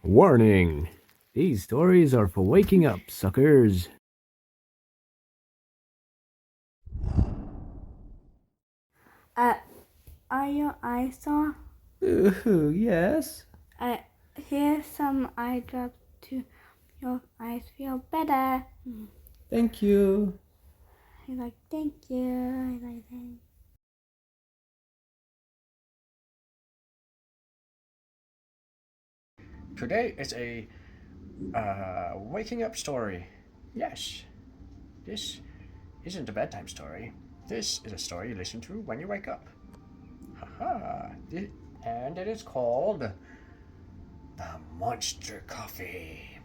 Warning! These stories are for waking up, suckers. Uh, are your eyes sore? Yes? Here's some eye drops to your eyes feel better. Thank you. He's like, thank you. He's like, thank. Today is a waking up story. Yes, this isn't a bedtime story. This is a story you listen to when you wake up. Haha. And it is called The Monster Coffee.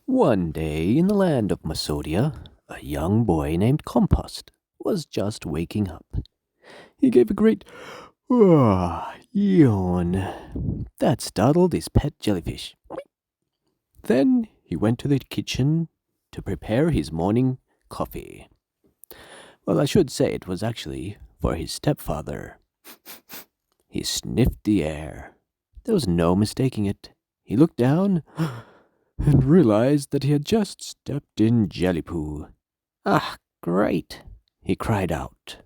One day in the land of Masodia, a young boy named Compost was just waking up. He gave a great yawn that startled his pet jellyfish. Then he went to the kitchen to prepare his morning coffee. Well, I should say it was actually for his stepfather. He sniffed the air. There was no mistaking it. He looked down and realized that he had just stepped in jelly poo. Ah, great! He cried out.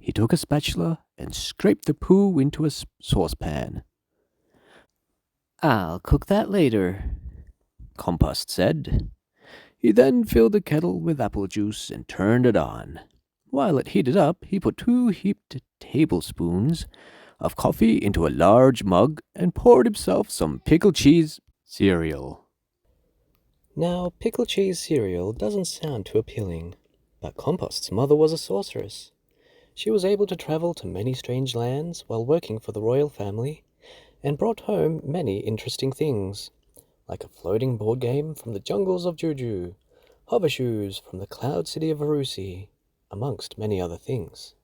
He took a spatula and scraped the poo into a saucepan. I'll cook that later, Compost said. He then filled the kettle with apple juice and turned it on. While it heated up, he put 2 heaped tablespoons of coffee into a large mug and poured himself some pickle cheese cereal. Now, pickle cheese cereal doesn't sound too appealing, but Compost's mother was a sorceress. She was able to travel to many strange lands while working for the royal family, and brought home many interesting things, like a floating board game from the jungles of Juju, hover shoes from the cloud city of Arusi, amongst many other things.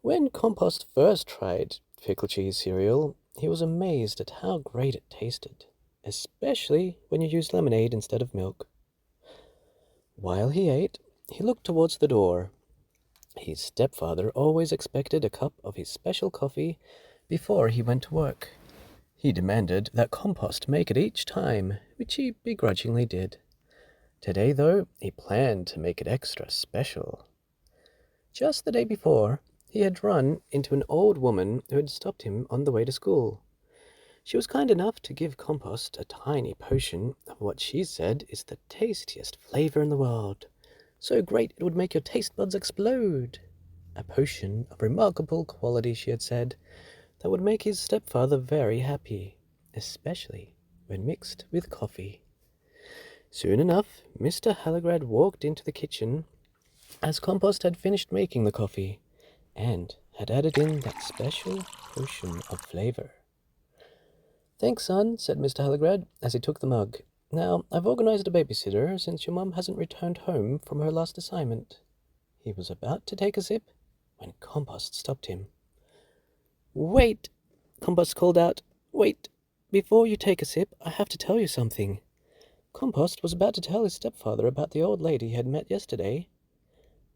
When Compost first tried pickle cheese cereal, he was amazed at how great it tasted, especially when you used lemonade instead of milk. While he ate, he looked towards the door. His stepfather always expected a cup of his special coffee before he went to work. He demanded that Compost make it each time, which he begrudgingly did. Today, though, he planned to make it extra special. Just the day before, he had run into an old woman who had stopped him on the way to school. She was kind enough to give Compost a tiny potion of what she said is the tastiest flavor in the world. So great it would make your taste buds explode. A potion of remarkable quality, she had said, that would make his stepfather very happy, especially when mixed with coffee. Soon enough, Mr. Halligrad walked into the kitchen as Compost had finished making the coffee and had added in that special potion of flavor. Thanks, son, said Mr. Halligrad as he took the mug. Now, I've organized a babysitter since your mum hasn't returned home from her last assignment. He was about to take a sip when Compost stopped him. Wait, Compost called out. Wait, before you take a sip, I have to tell you something. Compost was about to tell his stepfather about the old lady he had met yesterday,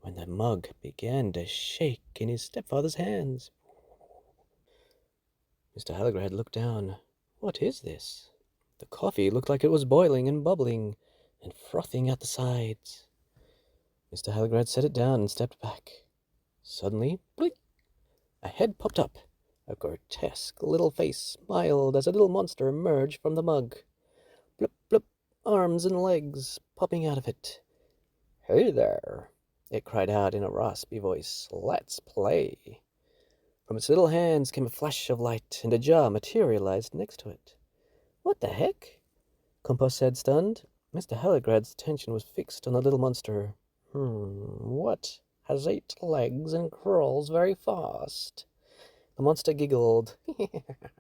when the mug began to shake in his stepfather's hands. Mr. Halligrad looked down. What is this? The coffee looked like it was boiling and bubbling and frothing at the sides. Mr. Halligrad set it down and stepped back. Suddenly, blink! A head popped up. A grotesque little face smiled as a little monster emerged from the mug. Blip, blip, arms and legs popping out of it. Hey there, it cried out in a raspy voice. Let's play. From its little hands came a flash of light, and a jar materialized next to it. What the heck? Compost said, stunned. Mr. Halligrad's attention was fixed on the little monster. What has 8 legs and crawls very fast? The monster giggled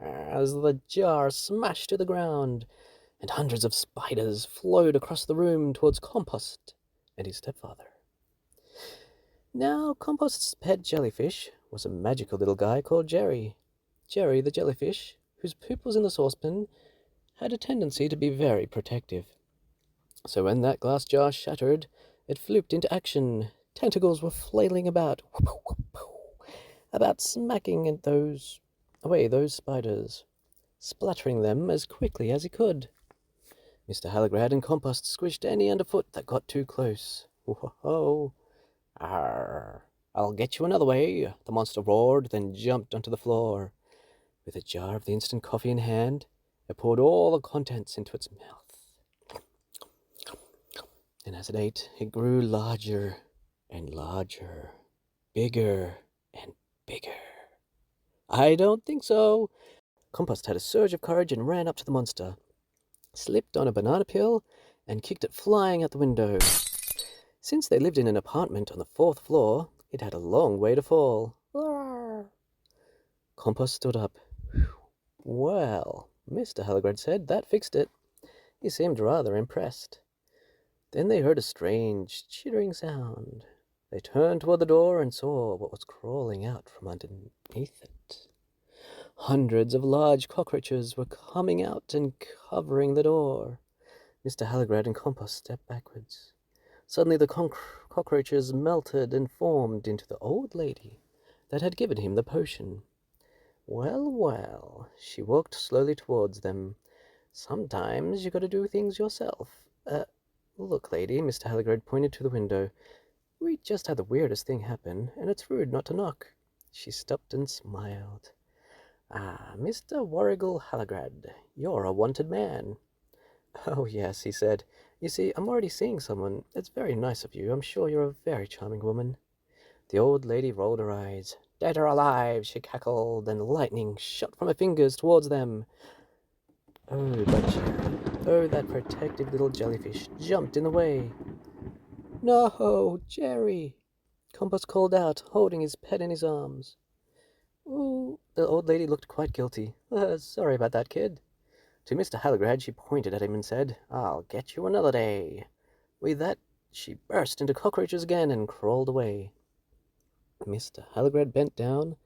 as the jar smashed to the ground, and hundreds of spiders flowed across the room towards Compost and his stepfather. Now, Compost's pet jellyfish was a magical little guy called Jerry. Jerry the jellyfish, whose poop was in the saucepan, had a tendency to be very protective. So when that glass jar shattered, it flooped into action, Tentacles were flailing about, about smacking at those spiders, splattering them as quickly as he could. Mr. Halagrad and Compost squished any underfoot that got too close. Whoa! Arr! I'll get you another way, the monster roared, then jumped onto the floor. With a jar of the instant coffee in hand, it poured all the contents into its mouth. And as it ate, it grew larger and larger, bigger and bigger. I don't think so. Compost had a surge of courage and ran up to the monster, slipped on a banana peel, and kicked it flying out the window. Since they lived in an apartment on the 4th floor, it had a long way to fall. Compost stood up. Well, Mr. Halagrad said, that fixed it. He seemed rather impressed. Then they heard a strange, chittering sound. They turned toward the door and saw what was crawling out from underneath it. Hundreds of large cockroaches were coming out and covering the door. Mr. Halagrad and Compost stepped backwards. Suddenly the cockroaches melted and formed into the old lady that had given him the potion. Well, well, she walked slowly towards them. Sometimes you gotta do things yourself. Look, lady, Mr. Halagrad pointed to the window. We just had the weirdest thing happen, and it's rude not to knock. She stopped and smiled. Ah, Mr. Warrigal Halagrad, you're a wanted man. Oh, yes, he said. You see, I'm already seeing someone. It's very nice of you. I'm sure you're a very charming woman. The old lady rolled her eyes. Dead or alive, she cackled, and lightning shot from her fingers towards them. Oh, but Jerry, oh, that protective little jellyfish jumped in the way. No, Jerry, Compost called out, holding his pet in his arms. Oh, the old lady looked quite guilty. Sorry about that, kid. To Mr. Halagrad, she pointed at him and said, I'll get you another day. With that, she burst into cockroaches again and crawled away. Mr. Halagrad bent down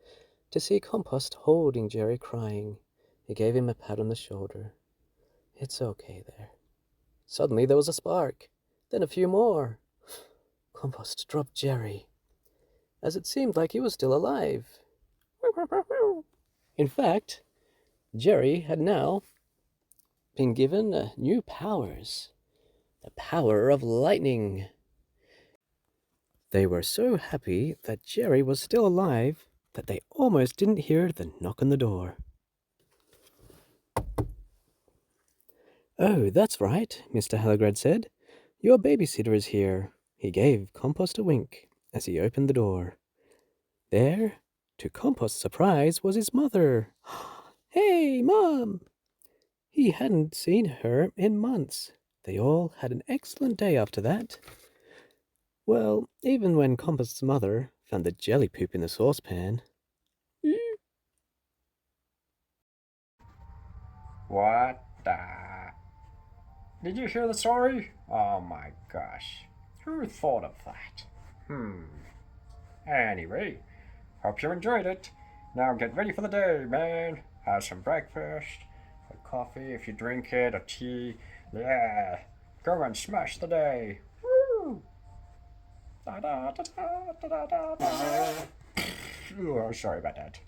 to see Compost holding Jerry, crying. He gave him a pat on the shoulder. It's okay there. Suddenly there was a spark, then a few more. Compost dropped Jerry, as it seemed like he was still alive. In fact, Jerry had now been given new powers. The power of lightning. They were so happy that Jerry was still alive that they almost didn't hear the knock on the door. Oh, that's right, Mr. Halagrad said. Your babysitter is here. He gave Compost a wink as he opened the door. There, to Compost's surprise, was his mother. Hey, Mom! He hadn't seen her in months. They all had an excellent day after that. Well, even when Compost's mother found the jelly poop in the saucepan. What the... Did you hear the story? Oh my gosh. Who thought of that? Anyway, hope you enjoyed it. Now get ready for the day, man. Have some breakfast, a coffee if you drink it, or tea. Yeah, go and smash the day. Woo! Da da da da da da da. Oh, sorry about that.